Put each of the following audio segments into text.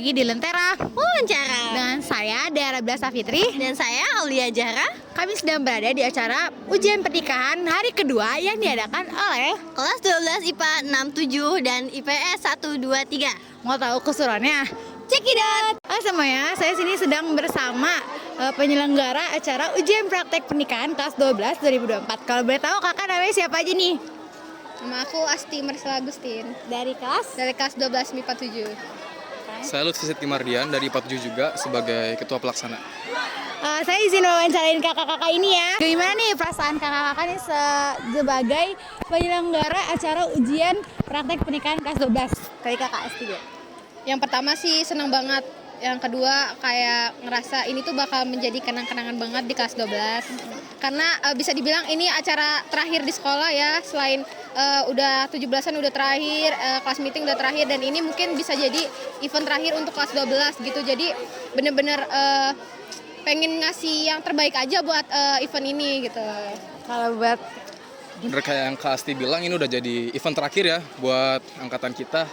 lagi di Lentera Wawancara dengan saya Dara Blas Safitri. dan saya Aulia Jahra. Kami sedang berada di acara ujian pernikahan hari kedua yang diadakan oleh Kelas 12 IPA 67 dan IPS 123. mau tahu keseruannya? Check it out. Halo semuanya, saya sini sedang bersama penyelenggara acara ujian praktek pernikahan kelas 12 2024. Kalau boleh tahu kakak namanya siapa aja nih? Nama aku Asti Marsela Agustin Dari kelas? dari kelas 12 MIPA 7. Saya Lutfi Siti Mardian dari IPA 7 juga sebagai ketua pelaksana. Saya izin wawancarain kakak-kakak ini ya. Gimana nih perasaan kakak-kakak nih sebagai penyelenggara acara ujian praktek pernikahan kelas 12? Dari kakak Asti dulu. Yang pertama sih senang banget. Yang kedua kayak ngerasa ini tuh bakal menjadi kenang-kenangan banget di kelas 12. Karena bisa dibilang ini acara terakhir di sekolah ya. Selain udah 17-an udah terakhir, kelas meeting udah terakhir, dan ini mungkin bisa jadi event terakhir untuk kelas 12 gitu. Jadi bener-bener pengen ngasih yang terbaik aja buat event ini gitu. Kalau buat Bener kayak yang Kak Asti bilang, ini udah jadi event terakhir ya buat angkatan kita.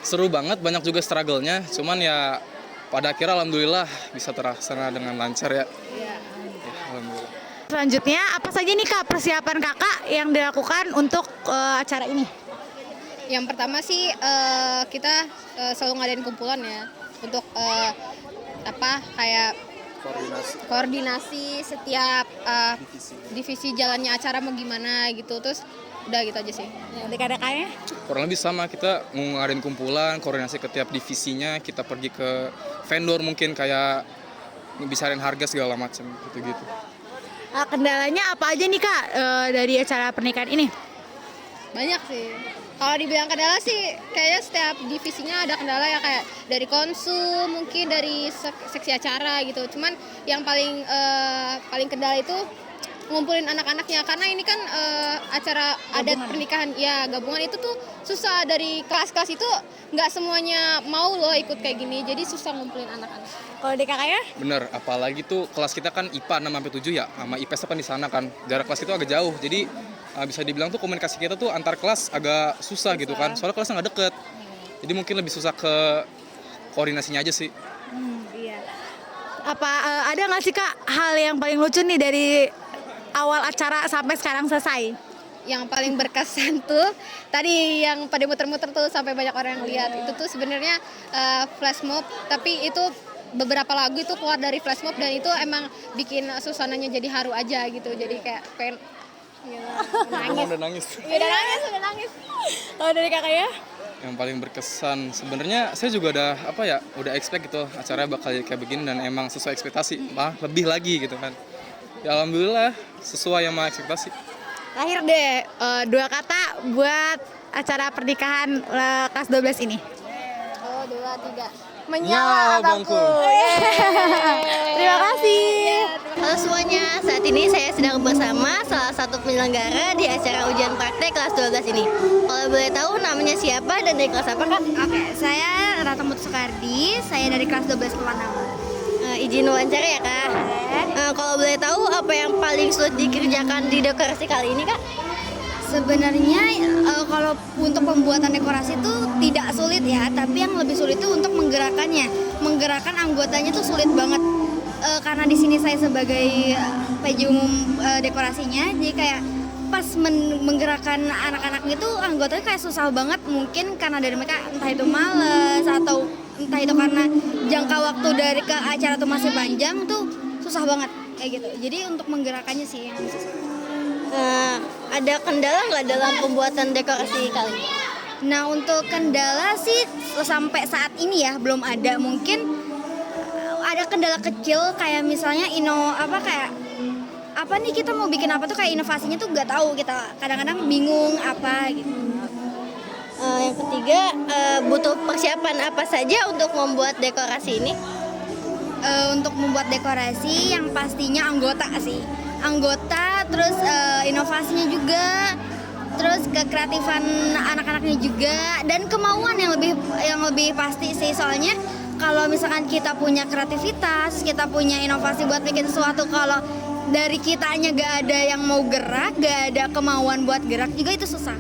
Seru banget, banyak juga struggle-nya. Cuman ya pada akhirnya alhamdulillah bisa terlaksana dengan lancar ya. Ya, alhamdulillah. selanjutnya apa saja nih kak persiapan kakak yang dilakukan untuk acara ini? Yang pertama sih kita selalu ngadain kumpulan ya untuk kayak koordinasi setiap divisi jalannya acara mau gimana gitu, terus udah gitu aja sih. Adik-adiknya? Kurang lebih sama, kita mau ngadain kumpulan, koordinasi ke tiap divisinya, kita pergi ke vendor mungkin kayak bisarin harga segala macam gitu-gitu. Kendalanya apa aja nih kak dari acara pernikahan ini? Banyak sih. Kalau dibilang kendala sih kayaknya setiap divisinya ada kendala ya, kayak dari konsum, mungkin dari seksi acara gitu. Cuman yang paling kendala itu ngumpulin anak-anaknya, karena ini kan acara adat pernikahan ya gabungan, itu tuh susah. Dari kelas-kelas itu nggak semuanya mau loh ikut kayak gini, jadi susah ngumpulin anak-anak. Kalau di kakaknya? Bener, apalagi tuh kelas kita kan IPA 6-7 ya, sama IPS kan di sana kan. Jarak kelas itu agak jauh, jadi bisa dibilang tuh komunikasi kita tuh antar kelas agak susah gitu kan. Soalnya kelasnya nggak deket, jadi mungkin lebih susah ke koordinasinya aja sih. Iya. Apa ada nggak sih kak hal yang paling lucu nih dari awal acara sampai sekarang selesai? Yang paling berkesan tuh tadi yang pada muter-muter tuh sampai banyak orang yang lihat. Itu tuh sebenarnya flash mob, tapi itu beberapa lagu itu keluar dari flash mob, dan itu emang bikin suasananya jadi haru aja gitu. Jadi kayak pengen Udah nangis. udah nangis. Kalau dari kakaknya? Yang paling berkesan sebenarnya saya juga udah expect gitu acaranya bakal kayak begini, dan emang sesuai ekspektasi, malah lebih lagi gitu kan. Ya alhamdulillah sesuai sama ekspektasi. Terakhir deh, 2 kata buat acara pernikahan kelas 12 ini. 2, 3. Menyala bangku. Terima kasih. Halo semuanya, saat ini saya sedang bersama salah satu penyelenggara di acara ujian praktek kelas 12 ini. Kalau boleh tahu namanya siapa dan dari kelas apa kak? Oke, saya Rata Mutu Soekardi, saya dari kelas 12 Pemanama. Izin wawancara ya kak. Kalau boleh tahu apa yang paling sulit dikerjakan di dekorasi kali ini kak? Sebenarnya kalau untuk pembuatan dekorasi itu tidak sulit ya, tapi yang lebih sulit itu untuk menggerakkannya. Menggerakkan anggotanya tuh sulit banget. Karena di sini saya sebagai PJ umum dekorasinya, jadi kayak pas menggerakkan anak-anak itu anggotanya kayak susah banget, mungkin karena dari mereka entah itu males atau entah itu karena jangka waktu dari ke acara tuh masih panjang tuh susah banget kayak gitu. Jadi untuk menggerakkannya sih yang susah. Ada kendala nggak dalam pembuatan dekorasi kali ini? Nah untuk kendala sih sampai saat ini ya belum ada. Mungkin ada kendala kecil kayak misalnya apa nih kita mau bikin apa tuh kayak inovasinya tuh nggak tahu, kita kadang-kadang bingung apa gitu. Yang ketiga, butuh persiapan apa saja untuk membuat dekorasi ini? Untuk membuat dekorasi yang pastinya anggota, terus inovasinya juga, terus kekreatifan anak-anaknya juga, dan kemauan yang lebih pasti sih. Soalnya kalau misalkan kita punya kreativitas, kita punya inovasi buat bikin sesuatu, kalau dari kitanya gak ada yang mau gerak, gak ada kemauan buat gerak juga, itu susah.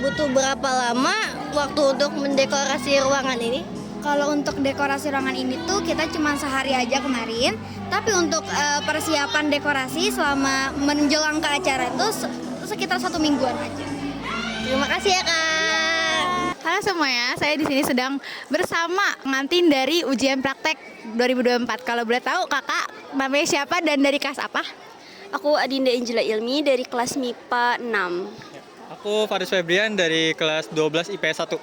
butuh berapa lama waktu untuk mendekorasi ruangan ini? Kalau untuk dekorasi ruangan ini tuh kita cuma sehari aja kemarin. Tapi untuk persiapan dekorasi selama menjelang ke acara itu sekitar 1 mingguan aja. Terima kasih ya Kak. Halo semuanya, saya di sini sedang bersama pengantin dari ujian praktek 2024. Kalau boleh tahu kakak namanya siapa dan dari kelas apa? Aku Adinda Angela Ilmi dari kelas MIPA 6. Aku Faris Febrian dari kelas 12 IPS 1.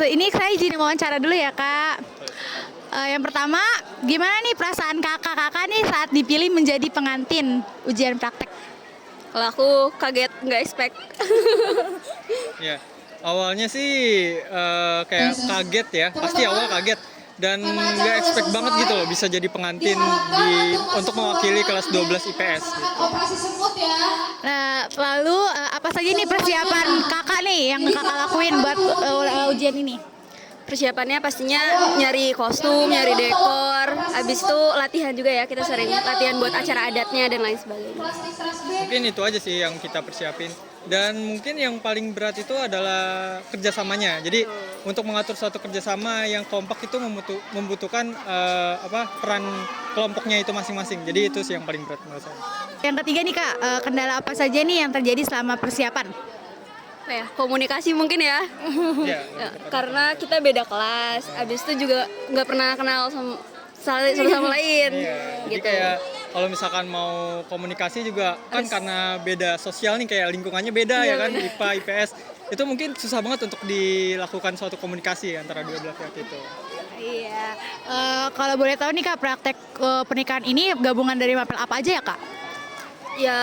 Ini saya izin wawancara dulu ya kak. Yang pertama, gimana nih perasaan kakak-kakak nih saat dipilih menjadi pengantin ujian praktek? Kalau aku kaget, nggak expect. Ya, awalnya sih kayak kaget ya, pasti awal kaget. Dan nggak expect banget gitu loh bisa jadi pengantin untuk mewakili kelas 12 IPS. Gitu. Nah, lalu apa saja nih persiapan kakak nih yang kakak lakuin buat ujian ini? Persiapannya pastinya nyari kostum, nyari dekor. Abis itu latihan juga ya, kita sering latihan buat acara adatnya dan lain sebagainya. Mungkin itu aja sih yang kita persiapin. Dan mungkin yang paling berat itu adalah kerjasamanya. Jadi untuk mengatur suatu kerjasama yang kompak itu membutuhkan peran kelompoknya itu masing-masing. Jadi itu sih yang paling berat menurut saya. Yang ketiga nih kak, kendala apa saja nih yang terjadi selama persiapan? Apa ya, komunikasi mungkin ya. Ya, Karena kita beda kelas. Abis itu juga nggak pernah kenal satu sama lain. Jadi Gitu. kayak kalau misalkan mau komunikasi juga kan karena beda sosial nih, kayak lingkungannya beda ya kan, IPA, IPS. Itu mungkin susah banget untuk dilakukan suatu komunikasi antara dua belah pihak itu. Iya. Kalau boleh tahu nih kak, praktek pernikahan ini gabungan dari mapel apa aja ya kak? Ya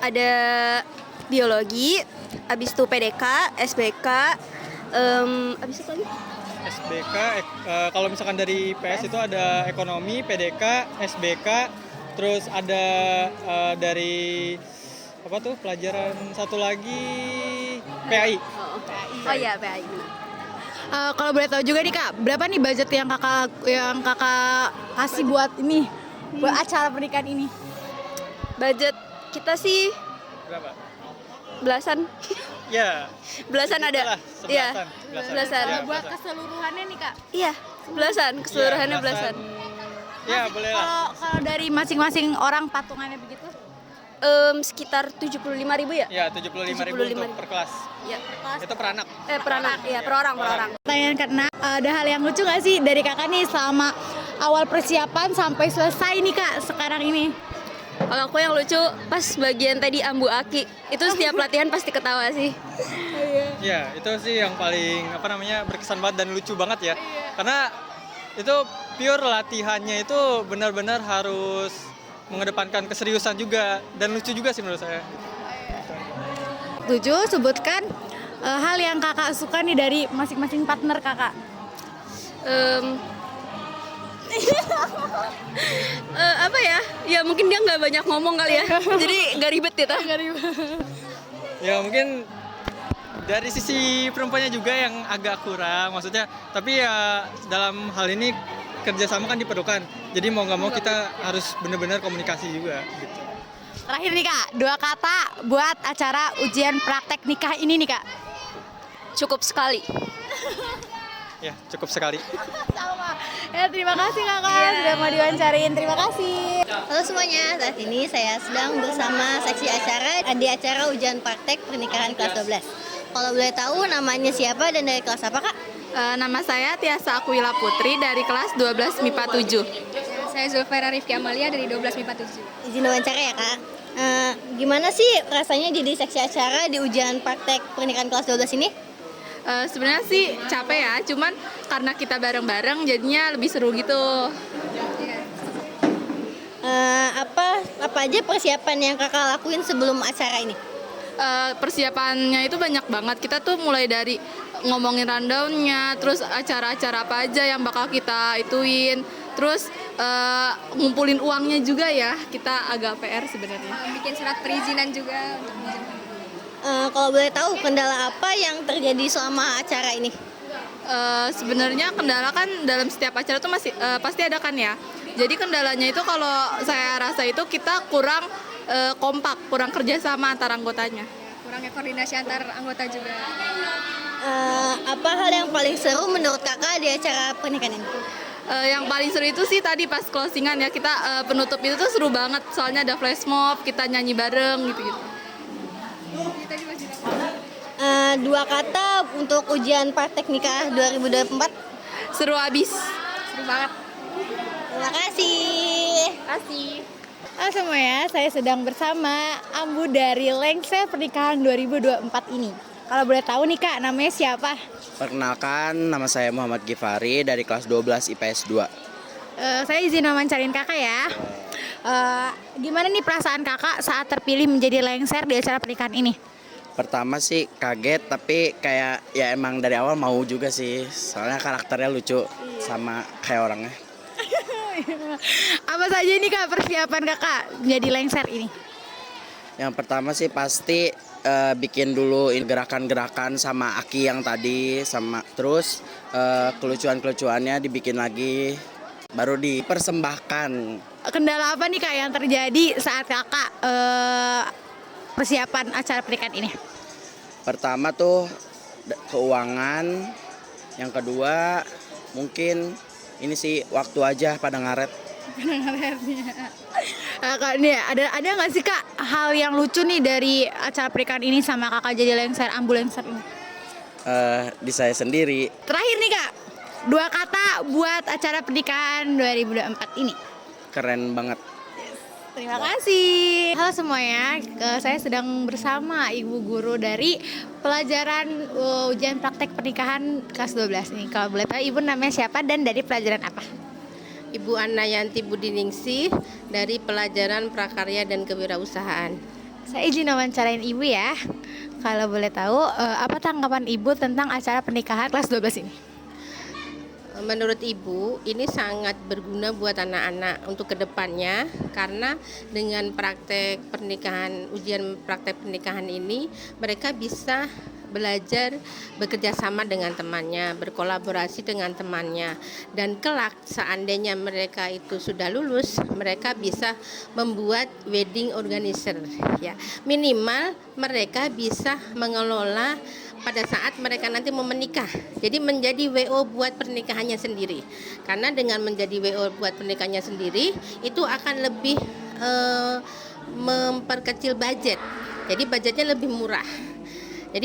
ada biologi, abis itu PDK, SBK, abis itu lagi? SBK, kalau misalkan dari PS itu ada ekonomi, PDK, SBK, terus ada dari apa tuh pelajaran satu lagi PAI. Oh iya, PAI. Kalau boleh tahu juga nih kak, berapa nih budget yang kakak kasih buat ini, buat acara pernikahan ini? Budget kita sih Berapa? belasan. Ya. Belasan ada. Iya. Belasan. Ya, Buat keseluruhannya nih kak. Iya, belasan. Keseluruhannya Ya, belasan. Ya, boleh lah. Kalau dari masing-masing orang patungannya begitu? Sekitar 75.000 ya? Ya, 75.000 untuk per kelas. Iya. Itu per anak. Per anak, iya, per orang. Pertanyaan karena ada hal yang lucu nggak sih dari kakak nih selama awal persiapan sampai selesai nih kak sekarang ini? Kalau aku yang lucu pas bagian tadi ambu aki, itu setiap latihan pasti ketawa sih. Ya, itu sih yang paling berkesan banget dan lucu banget ya. Karena itu pure latihannya itu benar-benar harus mengedepankan keseriusan juga dan lucu juga sih menurut saya. 7, sebutkan hal yang kakak suka nih dari masing-masing partner kakak. Apa ya? Ya mungkin dia nggak banyak ngomong kali ya. Jadi nggak ribet gitu. Ya mungkin dari sisi perempuannya juga yang agak kurang maksudnya. Tapi ya dalam hal ini kerjasama kan diperlukan. Jadi mau nggak mau kita harus benar-benar komunikasi juga gitu. Terakhir nih kak, 2 kata buat acara ujian praktek nikah ini nih kak. Cukup sekali. Ya, cukup sekali. Sama. Ya terima kasih kakak sudah mau diwawancarain. Terima kasih. Halo semuanya, saat ini saya sedang bersama seksi acara di acara ujian praktek pernikahan kelas 12. Kalau boleh tahu namanya siapa dan dari kelas apa kak? Nama saya Tiasa Akwila Putri dari kelas 12 MIPA 7. Saya Zulfaira Rifki Amalia dari 12 MIPA 7. Izin wawancara ya kak. Gimana sih rasanya jadi seksi acara di ujian praktek pernikahan kelas 12 ini? Sebenarnya sih capek ya, cuman karena kita bareng-bareng jadinya lebih seru gitu. Apa aja persiapan yang kakak lakuin sebelum acara ini? Persiapannya itu banyak banget. Kita tuh mulai dari ngomongin rundown-nya, terus acara-acara apa aja yang bakal kita ituin, terus ngumpulin uangnya juga ya. Kita agak PR sebenarnya. Bikin surat perizinan juga untuk Kalau boleh tahu kendala apa yang terjadi selama acara ini? Sebenarnya kendala kan dalam setiap acara tuh masih pasti ada kan ya. Jadi kendalanya itu kalau saya rasa itu kita kurang kompak, kurang kerjasama antara anggotanya. kurang kurangnya koordinasi antar anggota juga. Apa hal yang paling seru menurut kakak di acara pernikahan ini? Yang paling seru itu sih tadi pas closingan ya, kita penutup itu tuh seru banget, soalnya ada flash mob, kita nyanyi bareng gitu-gitu. Dua kata untuk ujian praktek nikah 2024. Seru abis. Seru banget. Terima kasih. Halo semuanya, saya sedang bersama Ambu dari Lengser Pernikahan 2024 ini. Kalau boleh tahu nih Kak, namanya siapa? Perkenalkan, nama saya Muhammad Gifari dari kelas 12 IPS 2. Saya izin wawancarin Kakak ya. Gimana nih perasaan Kakak saat terpilih menjadi Lengser di acara pernikahan ini? Pertama sih kaget, tapi kayak ya emang dari awal mau juga sih. Soalnya karakternya lucu sama kayak orangnya. Apa saja nih Kak persiapan Kakak menjadi Lengser ini? Yang pertama sih pasti bikin dulu gerakan-gerakan sama Aki yang tadi, sama terus kelucuan-kelucuannya dibikin lagi, baru dipersembahkan. Kendala apa nih Kak yang terjadi saat Kakak persiapan acara pernikahan ini? Pertama tuh keuangan, yang kedua mungkin ini sih waktu aja pada ngaret. Kak, nih ada nggak sih Kak hal yang lucu nih dari acara pernikahan ini sama Kakak jadi Lengser, Ambu Lengser ini? Di saya sendiri. Terakhir nih Kak, dua kata buat acara pernikahan 2024 ini. Keren banget. Terima kasih. Halo semuanya, saya sedang bersama Ibu Guru dari pelajaran ujian praktek pernikahan kelas 12 nih. Kalau boleh tahu Ibu namanya siapa dan dari pelajaran apa? Ibu Anna Yanti Budiningsih dari pelajaran prakarya dan kewirausahaan. Saya izin wawancarain Ibu ya. Kalau boleh tahu, apa tanggapan Ibu tentang acara pernikahan kelas 12 ini? Menurut Ibu, ini sangat berguna buat anak-anak untuk kedepannya karena dengan praktek pernikahan, ujian praktek pernikahan ini, mereka bisa belajar bekerja sama dengan temannya, berkolaborasi dengan temannya, dan kelak seandainya mereka itu sudah lulus, mereka bisa membuat wedding organizer, ya minimal mereka bisa mengelola pada saat mereka nanti mau menikah. Jadi menjadi WO buat pernikahannya sendiri. Karena dengan menjadi WO buat pernikahannya sendiri itu akan lebih memperkecil budget. Jadi budgetnya lebih murah. Jadi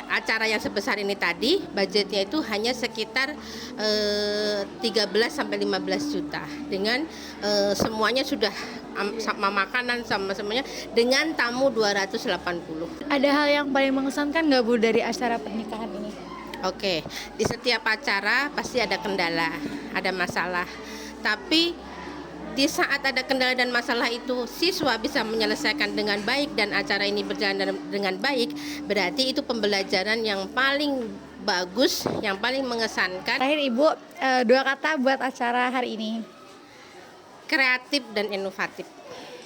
acara yang sebesar ini tadi budgetnya itu hanya sekitar 13 sampai 15 juta dengan semuanya sudah sama makanan sama semuanya dengan tamu 280. Ada hal yang paling mengesankan nggak Bu dari acara pernikahan ini? Oke, di setiap acara pasti ada kendala, ada masalah. Tapi di saat ada kendala dan masalah itu siswa bisa menyelesaikan dengan baik dan acara ini berjalan dengan baik, berarti itu pembelajaran yang paling bagus, yang paling mengesankan. Terakhir Ibu, dua kata buat acara hari ini. Kreatif dan inovatif.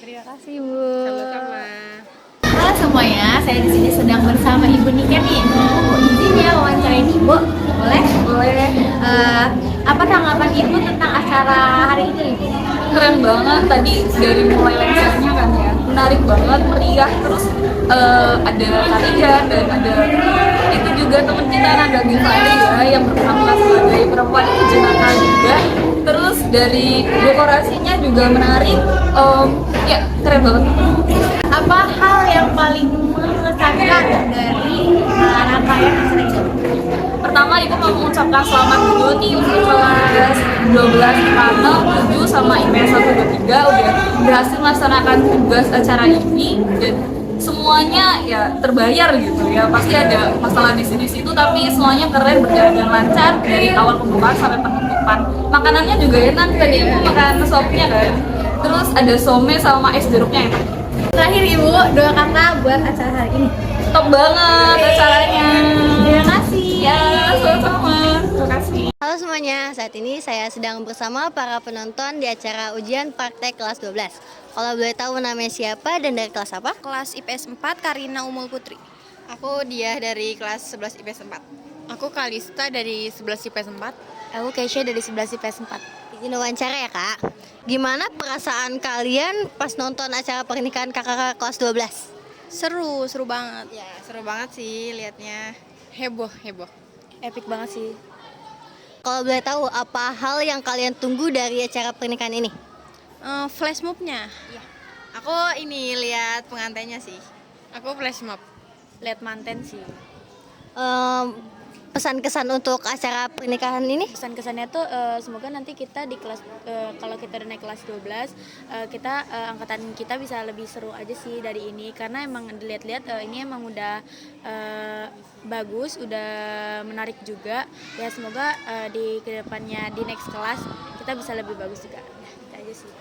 Terima kasih Bu. Sama-sama. Halo semuanya, saya di sini sedang bersama Ibu Nika nih. Mau izin ya wawancarain Ibu? Boleh? Boleh. Apa tanggapan Ibu tentang acara hari ini Ibu? Keren banget, tadi dari mulai lengsernya kan ya, menarik banget, meriah, terus ada tarian dan ada itu juga teman kita Nanda Gifari ya yang berperan sebagai perempuan itu jenaka juga. Terus dari dekorasinya juga menarik, ya keren banget. Apa hal yang paling mengesankan dari rangkaian acara ini? Pertama Ibu mau mengucapkan selamat dulu nih untuk kelas 12 panel 7 sama IPS 1 2 3 udah berhasil melaksanakan tugas acara ini dan semuanya ya terbayar gitu ya. Pasti ada masalah di situ tapi semuanya keren, berjalan dengan lancar dari awal pembukaan sampai penutupan. Makanannya juga enak, tadi Ibu makan sopnya kan. Terus ada some sama es jeruknya enak. Terakhir Ibu, dua kata buat acara hari ini. Top banget acaranya. Terima kasih. Ya, sama-sama. Terima kasih. Halo semuanya, saat ini saya sedang bersama para penonton di acara ujian praktek kelas 12. Kalau boleh tahu namanya siapa dan dari kelas apa? Kelas IPS 4 Karina Umul Putri. Aku Diah dari kelas 11 IPS 4. Aku Kalista dari 11 IPS 4. Aku Keisha dari 11 IPS 4. Izin wawancara ya Kak. Gimana perasaan kalian pas nonton acara pernikahan kakak kelas 12? Seru banget. Ya, seru banget sih liatnya. Heboh. Epic banget sih. Kalau boleh tahu apa hal yang kalian tunggu dari acara pernikahan ini? Flash mob-nya. Aku ini lihat pengantinnya sih. Aku flash mob. Lihat manten sih. Pesan-kesan untuk acara pernikahan ini? Kesan-kesannya tuh semoga nanti kita di kelas kalau kita udah naik kelas 12 kita angkatan kita bisa lebih seru aja sih dari ini karena emang dilihat-lihat ini emang udah bagus, udah menarik juga. Ya semoga di kedepannya di next kelas kita bisa lebih bagus juga. Nah, itu aja sih.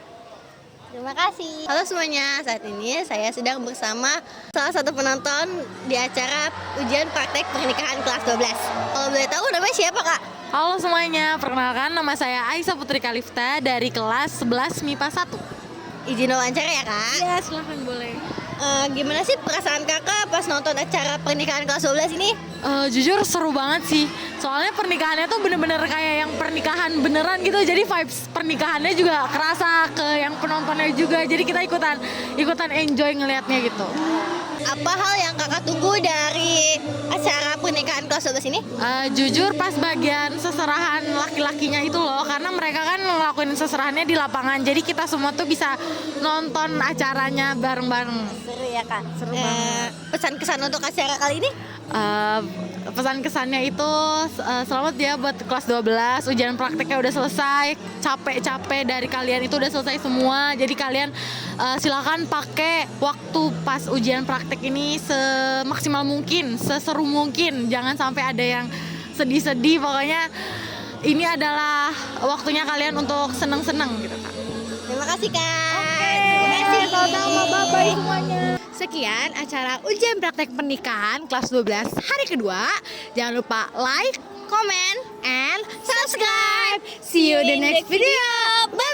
Terima kasih. Halo semuanya, saat ini saya sedang bersama salah satu penonton di acara ujian praktek pernikahan kelas 12. Kalau boleh tahu namanya siapa, Kak? Halo semuanya, perkenalkan nama saya Aisyah Putri Kalifta dari kelas 11 MIPA 1. Izin wawancara ya, Kak? Ya, silahkan boleh. Gimana sih perasaan Kakak pas nonton acara pernikahan kelas 12 ini? Jujur seru banget sih, soalnya pernikahannya tuh bener-bener kayak yang pernikahan beneran gitu, jadi vibes pernikahannya juga kerasa ke yang penontonnya juga, jadi kita ikutan enjoy ngelihatnya gitu. Apa hal yang Kakak tunggu dari acara pernikahan kelas 12 ini? Jujur pas bagian seserahan laki-lakinya itu loh, karena mereka kan ngelakuin seserahannya di lapangan, jadi kita semua tuh bisa nonton acaranya bareng-bareng. Seru ya, Kak? Seru banget. Pesan-kesan untuk acara kali ini? Pesan kesannya itu selamat ya buat kelas 12, ujian prakteknya udah selesai, capek-capek dari kalian itu udah selesai semua, jadi kalian silakan pakai waktu pas ujian praktek ini semaksimal mungkin, seseru mungkin, jangan sampai ada yang sedih-sedih, pokoknya ini adalah waktunya kalian untuk seneng-seneng gitu, Kak. Terima kasih, Kak. Terima kasih. Sama-sama, bye-bye semuanya. Sekian acara ujian praktek pernikahan kelas 12 hari kedua. Jangan lupa like, comment, and subscribe. See you in the next video. Bye.